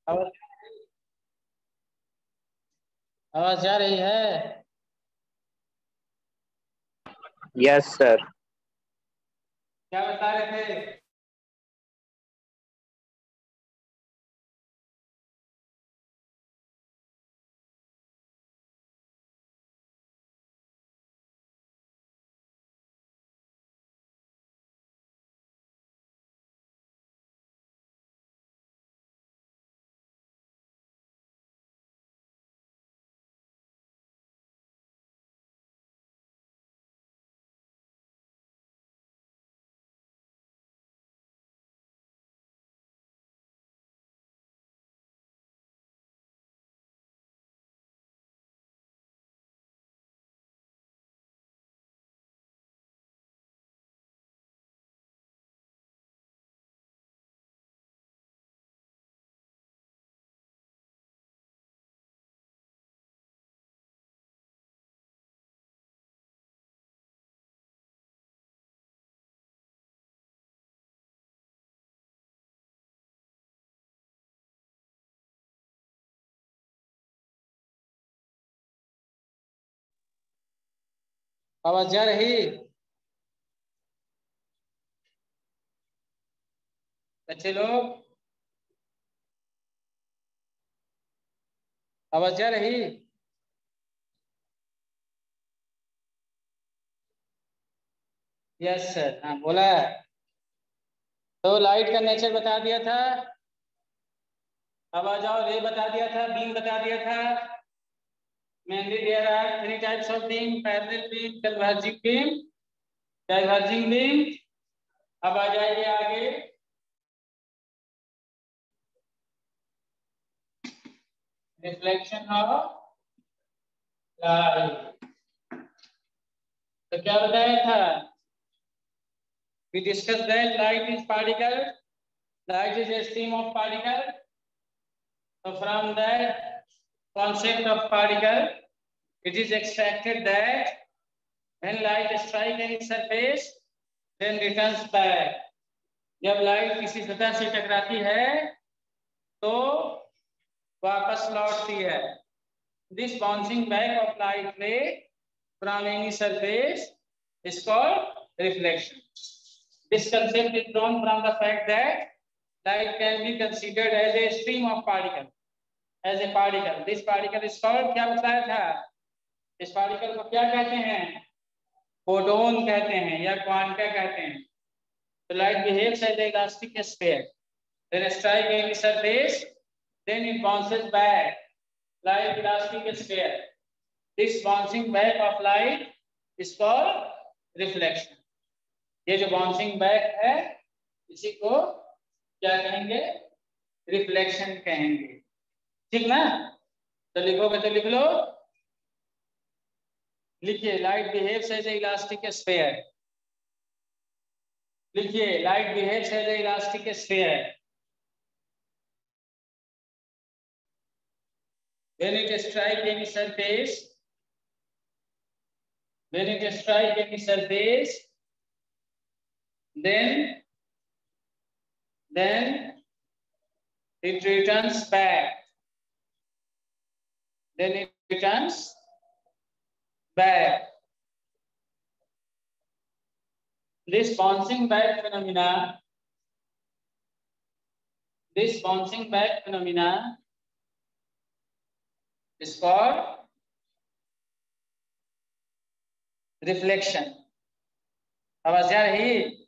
आवाज आवाज जा रही है? Yes sir. क्या बता रहे थे? आवाज जा रही? बच्चे लोग, आवाज जा रही? यस सर, हाँ बोला। तो लाइट का नेचर बता दिया था, अब आ जाओ, रे बता दिया था, बीम बता दिया था। Mainly there are 3 types of beam: parallel beam, converging beam, diverging beam. अब आ जाइए आगे, रिफ्लेक्शन ऑफ लाइट। तो क्या बताया था? We discussed that light is particle. Light is a stream of particle. So from that concept of particle, it is extracted that when light strikes any surface, then returns back. जब light किसी सतह से टकराती है तो वापस लौटती है। This bouncing back of light ray from any surface is called reflection. This concept is drawn from the fact that light can be considered as a stream of particle. As a particle, this particle is called, क्या बताया था? इस particle को क्या कहते हैं? Photon कहते हैं या क्वांटा कहते हैं। So light behaves as an elastic sphere. When strike any surface, then it bounces back like elastic sphere. This bouncing back of light is called reflection. ये जो bouncing back है, इसी को क्या कहेंगे? रिफ्लेक्शन कहेंगे। ठीक ना? तो लिखोगे तो लिख लो, लिखिए light behaves as a elastic sphere. लिखिए light behaves as a elastic sphere. When it strikes any surface, then it returns back. Then it returns back. This bouncing back phenomena is called reflection. आवाज जा रही?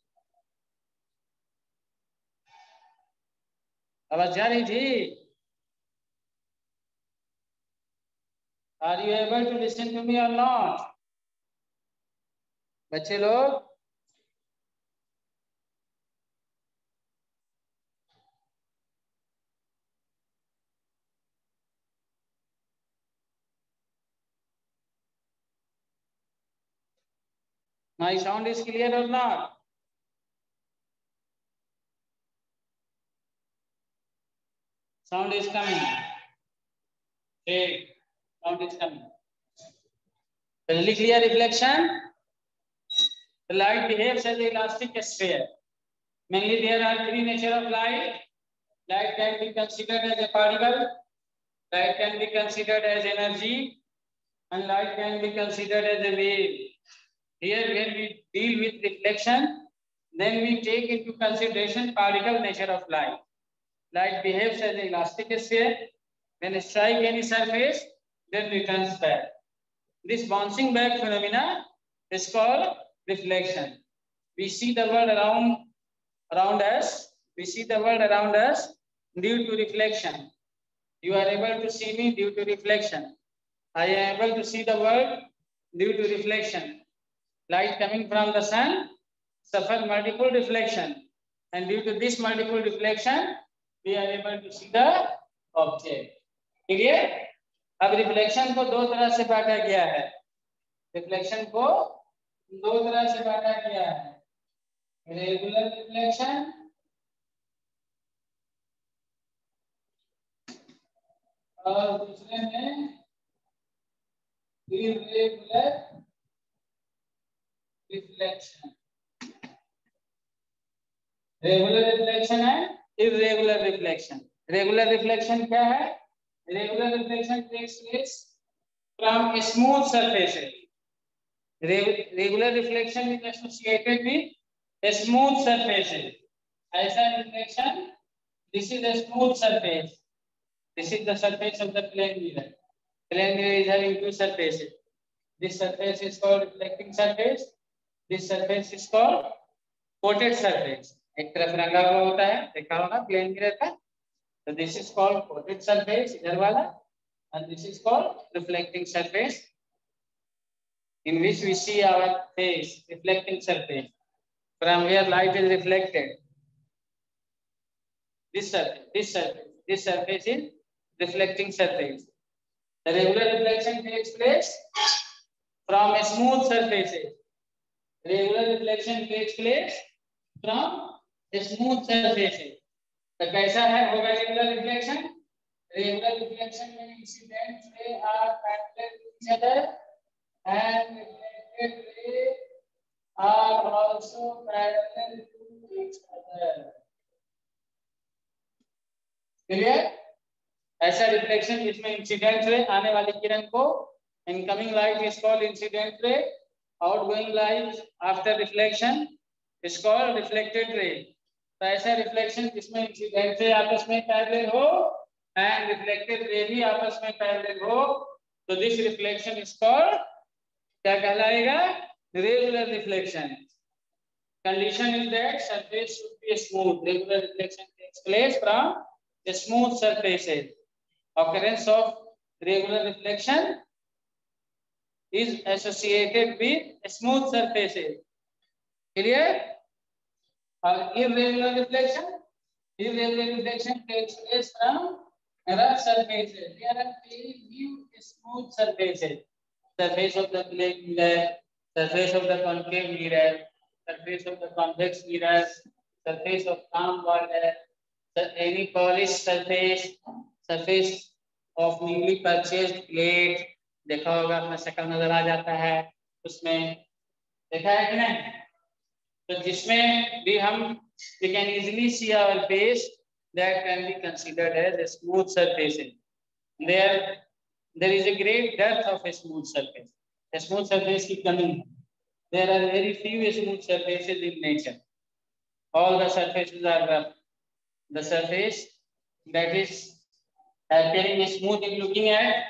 आवाज जा रही थी? Are you able to listen to me or not? बच्चे लोग, my sound is clear or not? Sound is coming. Okay, sound is coming. Really clear reflection? The light behaves as an elastic sphere. Mainly there are three nature of light: Light can be considered as a particle, light can be considered as energy, and light can be considered as a wave. Here when we deal with reflection, then we take into consideration particle nature of light. Light behaves as an elastic sphere. When it strikes any surface, then returns back. This bouncing back phenomena is called reflection. We see the world around us. We see the world around us due to reflection. You are able to see me due to reflection. I am able to see the world due to reflection. Light coming from the sun suffer multiple reflection, and due to this multiple reflection, we are able to see the object. Clear? अब reflection को दो तरह से बांटा गया है. Reflection को दो तरह से बांटा गया है. रेगुलर रिफ्लेक्शन और दूसरे में इरेगुलर रिफ्लेक्शन. रेगुलर रिफ्लेक्शन है, इरेगुलर रिफ्लेक्शन. रेगुलर रिफ्लेक्शन क्या है? Regular reflection takes place from smooth surfaces. Regular reflection is associated with smooth surfaces. ऐसा reflection, this is a smooth surface. This is the surface of the plane mirror. Plane mirror is having two surfaces. This surface is called reflecting surface. This surface is called coated surface. एक तरफ रंगा हुआ होता है, देखा होगा plane mirror का. So this is called coated surface, इधर वाला, and this is called reflecting surface, in which we see our face, reflecting surface, from where light is reflected. This surface is reflecting surface. The regular reflection takes place from smooth surfaces. Regular reflection takes place from smooth surfaces. तो कैसा है होगा regular reflection? Regular reflection में incident ray are parallel to each other and reflected ray are also parallel to each other. Clear? ऐसा reflection जिसमें incident ray आने वाली किरण को, incoming light is called incident ray, outgoing light after reflection is called reflected ray. तो ऐसा reflection जिसमें incident ray आपस में पैरेलल हो एंड रिफ्लेक्टेड रे भी आपस में पैरेलल हो, तो दिस रिफ्लेक्शन इज कॉल्ड, क्या कहलाएगा? Regular reflection. Condition is that surface should be smooth. Regular reflection takes place from smooth surfaces. Occurrence of regular reflection is associated with smooth surfaces. Clear? Irregular reflection takes place from rough surfaces. There are very few smooth surfaces. Surface of the plane mirror, surface of the concave mirror, surface of the convex mirror, surface of calm water, any polished surface, surface of newly purchased plate. देखा होगा, अपना शक्ल नजर आ जाता है उसमें, देखा है कि नहीं? तो जिसमें भी हम, we can easily see our face, that can be considered as a smooth surface. There is a great dearth of a smooth surface. A smooth surface की कमी है. There are very few smooth surfaces in nature. All the surfaces are rough. The surface that is appearing smooth in looking at,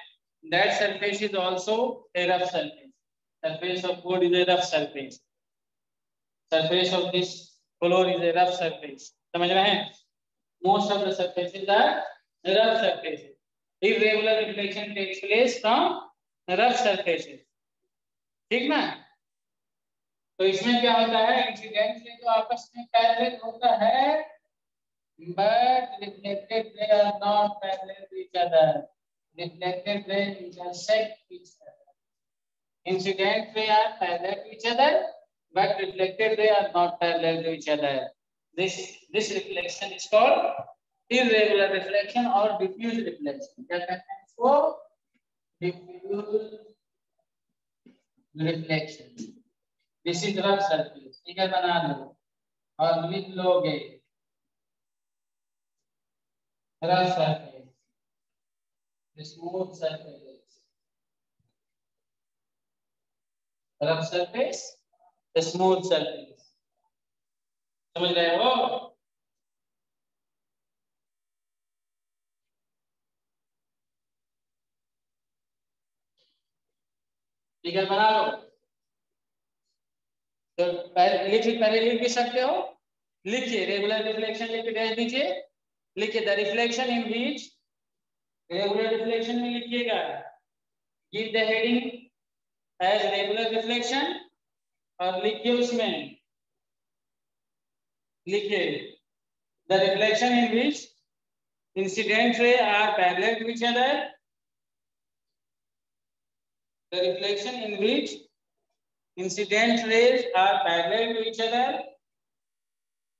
that surface is also a rough surface. Surface of wood is a rough surface. Surface of this floor is a rough surface. समझ रहे हैं? Most of the surfaces are rough surfaces. Irregular reflection takes place from rough surfaces. ठीक ना? तो इसमें क्या होता है? इंसिडेंट से तो आपस में पैरेलल होता है, but reflected ray are not parallel to each other. Reflected ray intersect each other. Incident ray are parallel to each other, but reflected ray are not parallel to each other. This reflection is called irregular reflection or diffuse reflection. क्या कहते हैं इसको? Diffuse reflection. This is rough surface. ठीक है, बना लो और लिख लोगे. rough surface, the smooth surface, rough surface, the smooth surface. समझ रहे हो? फिगर बना लो। तो पहले लिख भी सकते हो, लिखिए रेगुलर रिफ्लेक्शन लिख के भेज दीजिए। लिखिए the reflection in which, regular reflection में लिखिएगा, give the heading as regular reflection और लिखिए उसमें, लिखिए the reflection in which incident ray are parallel to each other, the reflection in which incident rays are parallel to each other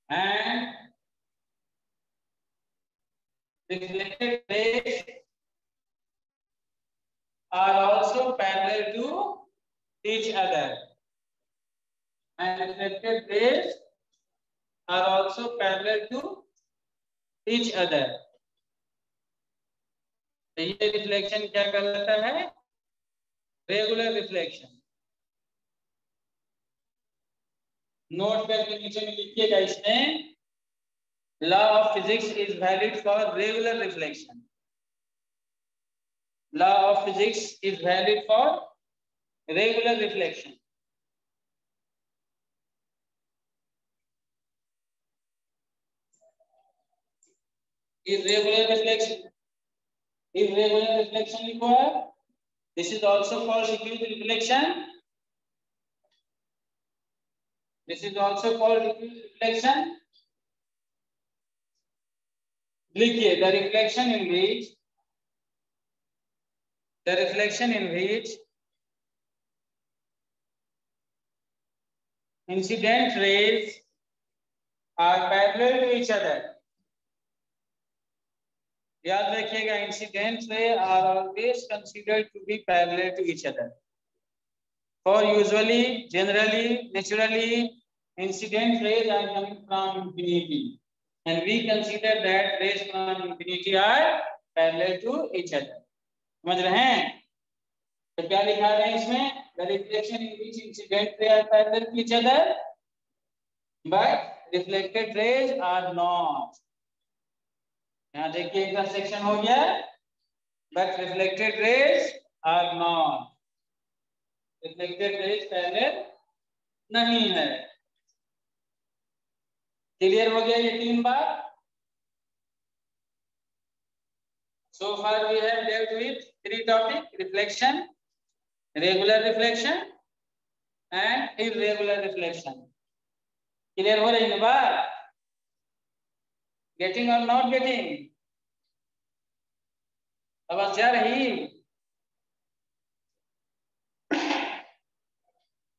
and reflected rays are also parallel to each other and reflected rays are also parallel to each other। तो ये reflection क्या कहलाता है? Regular reflection. Note करके नीचे में लिखिएगा इसमें, law of physics is valid for regular reflection. Law of physics is valid for regular reflection. Irregular reflection. Irregular reflection लिखो है। This is also called diffuse reflection. This is also called diffuse reflection. लिखिए the reflection in which, the reflection in which incident rays are parallel to each other। याद रखिएगा, incident rays are always considered to be parallel to each other। For usually, generally, naturally, incident rays are coming from infinity, and we consider that rays from infinity are parallel to each other। समझ रहे हैं? तो क्या लिखा रहे हैं इसमें? The reflection in which incident rays are parallel to each other, but reflected rays are not। यहाँ देखिए इंटरसेक्शन हो गया, but reflected rays are not। Reflected raise parallel नहीं है। क्लियर हो गया ये 3 बार? So far we have dealt with 3 topics: reflection, regular reflection and irregular reflection। Clear हो रही है बात? Getting or not getting? आवाज जा रही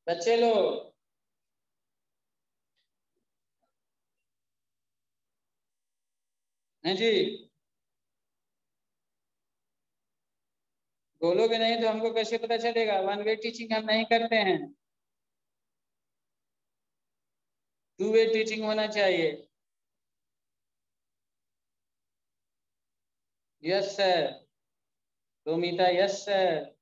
बच्चे लोग? हैं जी? बोलोगे नहीं तो हमको कैसे पता चलेगा? वन वे टीचिंग हम नहीं करते हैं, 2 वे टीचिंग होना चाहिए। Yes sir. Romita yes sir.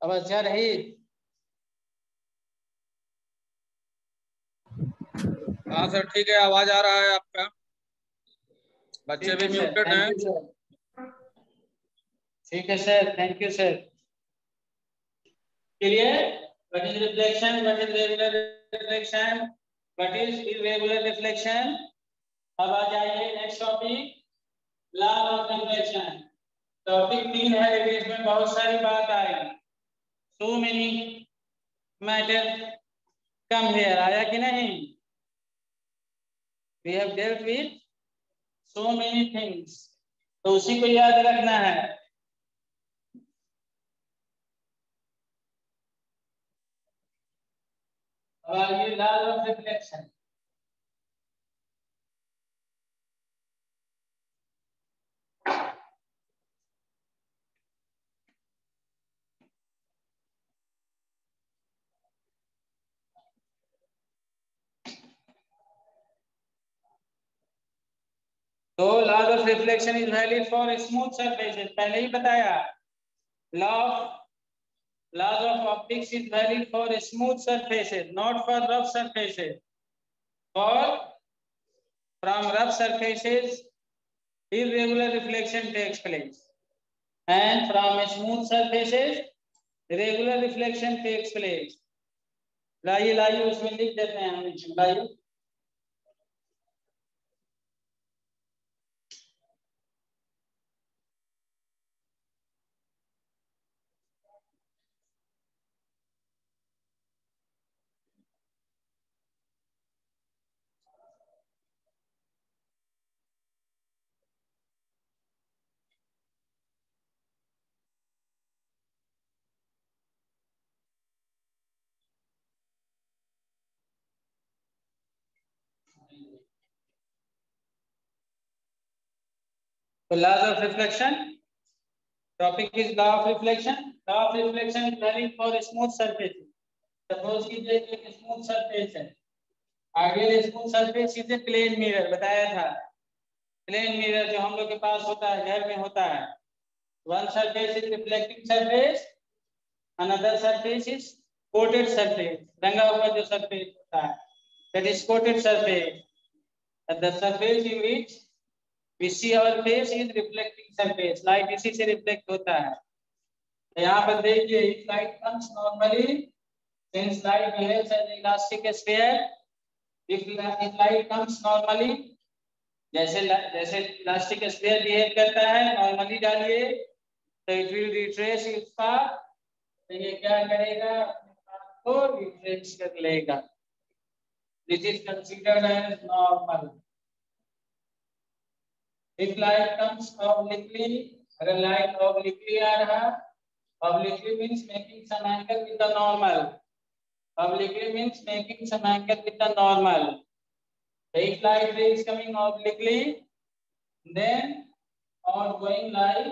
आवाज जा रही? हाँ सर ठीक है, आवाज आ रहा है आपका। बच्चे भी म्यूटेड हैं। ठीक है sir, thank you sir. Clear? What is reflection? What is regular reflection? What is irregular reflection? अब आ जाइए next topic, law of reflection. Topic 3 है, लेकिन इसमें बहुत सारी बात आएगी। So many matter come here, आया कि नहीं? We have dealt with so many things, तो उसी को याद रखना है। और ये लॉ ऑफ रिफ्लेक्शन, तो law of reflection is valid for smooth surfaces, पहले ही बताया। laws of optics is valid for smooth surfaces, not for rough surfaces. For from rough surfaces irregular reflection takes place, and from smooth surfaces regular reflection takes place. लाइए उसमें लिख देते हैं हम, लाइए। So laws of reflection, topic is law of reflection. Law of reflection is valid for smooth surfaces. Suppose कीजिए एक smooth surface है, आगे smooth surface is plane mirror, बताया था। प्लेन मिरर जो हम लोग के पास होता है, घर में होता है। One surface is reflecting surface, another surface is coated surface, रंगा हुआ जो सरफेस होता है, that is coated surface. The surface in which we see our face is reflecting surface, light इसी से रिफ्लेक्ट होता है। यहाँ पर देखिए, if light comes normally, since light behaves as elastic sphere, if light comes normally, जैसे elastic sphere behave करता है, नॉर्मली डालिए तो it will retrace its path, तो ये क्या करेगा, अपने पाथ को रिट्रेस कर लेगा। This is considered as normal. If light comes obliquely, अगर लाइट ऑब्लिकली आ रहा, obliquely means making some angle with the normal, obliquely means making some angle with the normal. If light ray is coming obliquely, then outgoing light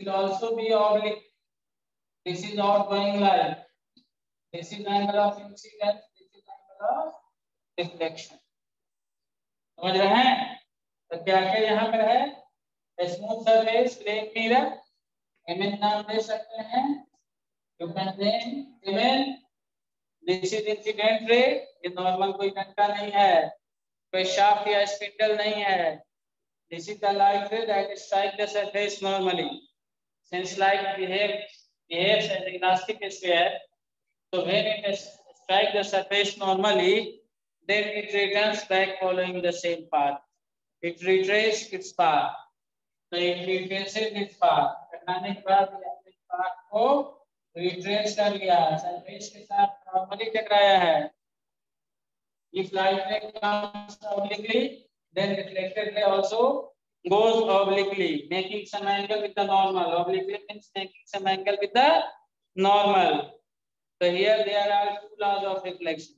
will also be oblique. This is outgoing light. This is angle of incidence. This is angle of reflection. समझ रहे हैं? तो क्या क्या यहाँ पर है? Smooth surface, plane mirror, image नाम दे सकते हैं। You can name image. This is incident ray, ये नॉर्मल कोई घंटा नहीं है, कोई शाफ्ट या स्पिंडल नहीं है। This is the light ray that strike the surface normally. Since light behaves as elastic sphere, so when it strike the surface normally, then it returns back following the same path. It retraces its path. So it retraces its path. करने के बाद अपने path को retrace कर लिया, surface के साथ normally टकराया है। If light ray comes obliquely, then reflected ray also goes obliquely, making some angle with the normal. Obliquely means making some angle with the normal. So here there are two laws of reflection.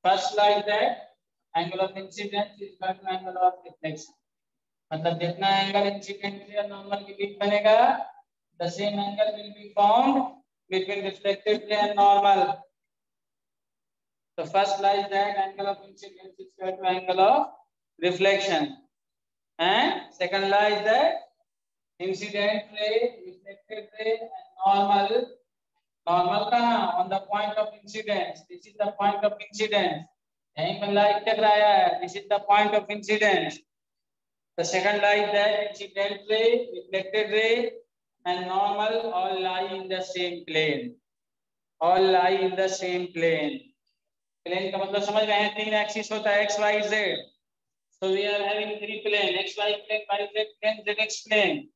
First law is that angle of incidence is equal to angle of reflection. मतलब जितना angle incident ray और normal के बीच बनेगा, the same angle will be found between reflected ray and normal. The first law is that angle of incidence is equal to angle of reflection, and second law is that incident ray, reflected ray and normal कहाँ, on the point of incidence. This is the point of incidence. यहीं पर light टकराया है, this is the point of incidence. The second law is that incident ray, reflected ray and normal all lie in the same plane. all lie in the same plane. Plane का मतलब समझ रहे हैं, 3 axis होता है x y z. So we are having 3 plane, x y plane, y z plane, z x plane.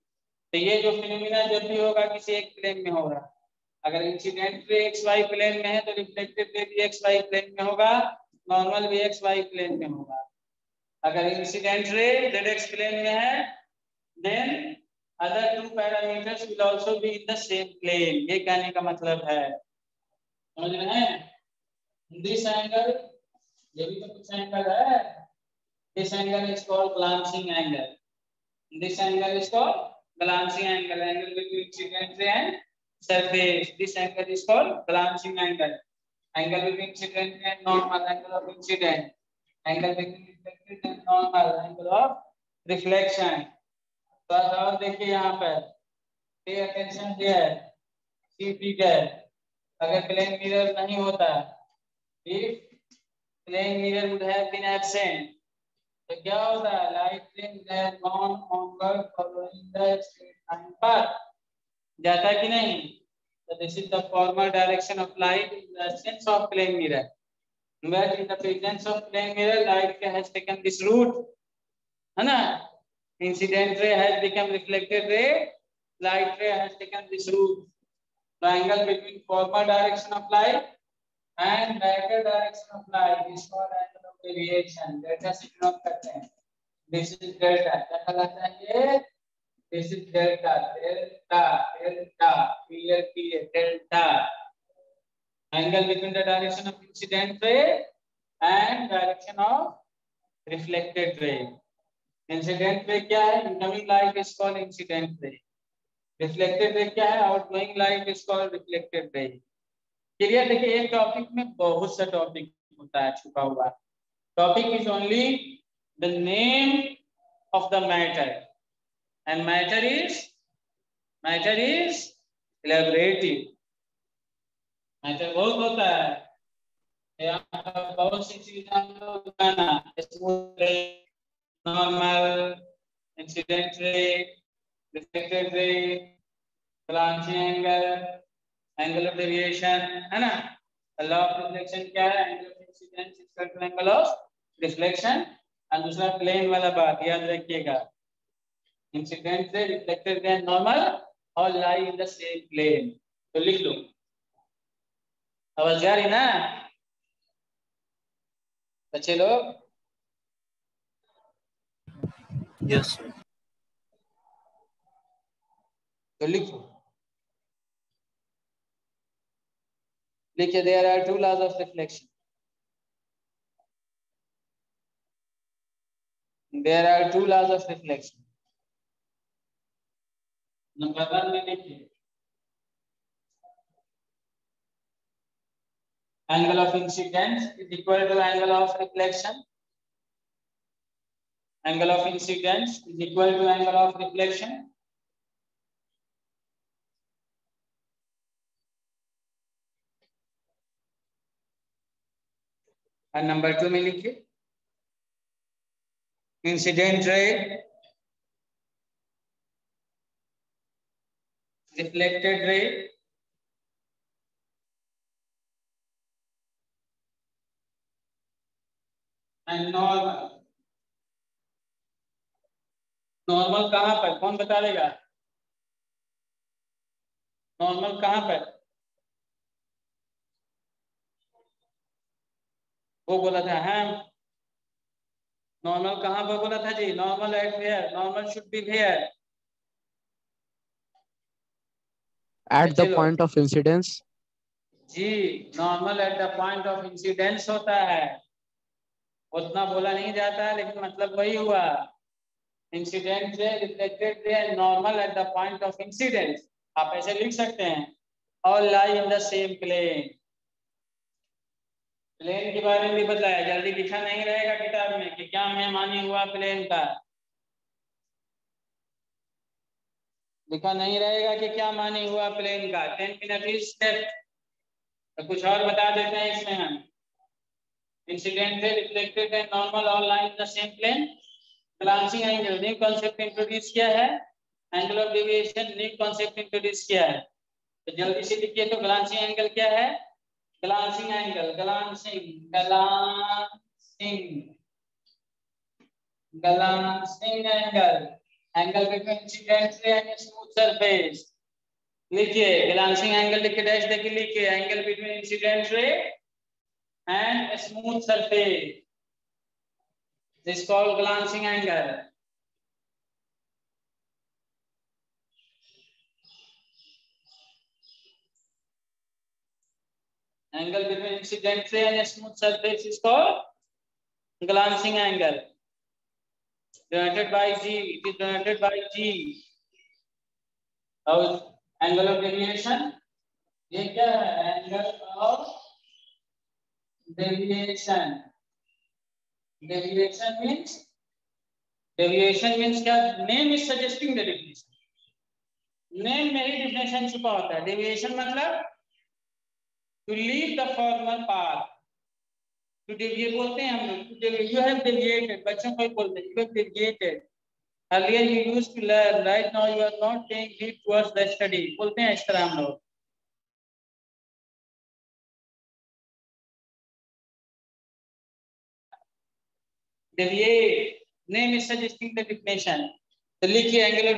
तो ये जो फिनोमिना जब भी होगा किसी एक प्लेन में होगा. अगर incident ray x Y plane में है तो रिफ्लेक्टेड रे भी एक्स वाई प्लेन में होगा, नॉर्मल भी एक्स वाई प्लेन में होगा. अगर incident ray Z x plane में है then other 2 parameters will also be in the same plane. ये कहने का मतलब है, समझ रहे हैं. दिस एंगल, ये भी तो कुछ एंगल है. This angle is called glancing angle. This angle is called glancing angle, angle between incident ray and surface. This angle is called glancing angle. Angle between incident ray and normal, angle of incident. Angle between reflected and normal, angle of reflection. तो और देखिए यहाँ पर, pay attention here. See figure. अगर plane mirror नहीं होता, if plane mirror would have been absent, तो क्या होता है, light rays gone onward following the straight line path. जाता कि नहीं. तो this is the formal direction of light in the absence of plane mirror. But in the presence of plane mirror, light has taken this route, है ना. Incident ray has become reflected ray, light ray has taken this route. The angle between former direction of light and later direction of light is called angle of deviation. Delta से denote करते हैं. This is delta. क्या कहलाता है ये? This is delta. Delta. Delta. Clear. Clear. Delta. Angle between the direction of incident ray and direction of reflected ray. Incident ray क्या है? Incoming light is called incident ray. Reflected ray क्या है? Outgoing light is called reflected ray. Clear. देखिए एक topic में बहुत सा topic होता है छुपा हुआ. Topic is only the name of the matter and matter is elaborative. Matter बहुत होता है, यहाँ पर बहुत सी चीजें बताना, smooth ray, normal, incident ray, reflected ray, glancing angle, angle of deviation, है ना. लॉ ऑफ रिफ्लेक्शन क्या है? Angle of incidence is equal to angle of reflection. और दूसरा प्लेन वाला बात याद रखिएगा, incident ray, reflected ray, normal all lie in the same plane. तो लिख लो. आवाज जा रही ना बच्चे लोग? यस. तो लिखो. देखिए, there are 2 laws of reflection. There are 2 laws of reflection. Number 1 में देखिए, angle of incidence is equal to angle of reflection. Angle of incidence is equal to angle of reflection. और नंबर 2 में लिखिए, incident ray, reflected ray and normal. Normal कहां पर? कौन बता देगा? नॉर्मल कहां पर? वो बोला था. हाँ, नॉर्मल कहां पर बोला था जी? Normal at where? Normal should be where? At the point of incidence. जी, normal at the point of incidence होता है. उतना बोला नहीं जाता है लेकिन मतलब वही हुआ. Incident ray, reflected ray and normal at the point of incidence. आप ऐसे लिख सकते हैं, all lie in the same plane. Plane के बारे में भी बताया, जल्दी लिखा नहीं रहेगा किताब में कि क्या मैं मानी हुआ प्लेन का. लिखा नहीं रहेगा कि क्या मानी हुआ प्लेन का. 10 मिनट इज लेफ्ट. तो कुछ और बता देते हैं इसमें हम. Incident ray, reflected and normal all lie in the same plane. Glancing angle new concept introduce किया है. Angle of deviation new concept introduce किया है. तो जल्दी से लिखिए। तो ग्लांसिंग एंगल क्या है? Glancing angle, glancing angle, angle between incident ray and smooth surface. लिखिए ग्लांसिंग एंगल, लिख के डैश देके लिखिए, angle between incident ray and smooth surface is called glancing angle. Angle between incident ray and a smooth surface is called glancing angle. Denoted by G. It is denoted by G. How is angle of deviation? ये क्या है? Angle of deviation. Deviation means क्या? Name is suggesting the definition. Name में ही definition छुपा होता है. Deviation मतलब to leave the former path. To deviate बोलते हैं हम लोग. You have deviated. बच्चों को ही बोलते हैं. You have deviated. Earlier you used to learn. Right now you are not paying heed towards the study. बोलते हैं इस तरह हम लोग. Deviate. Name is suggesting the definition. तो लिखिए angular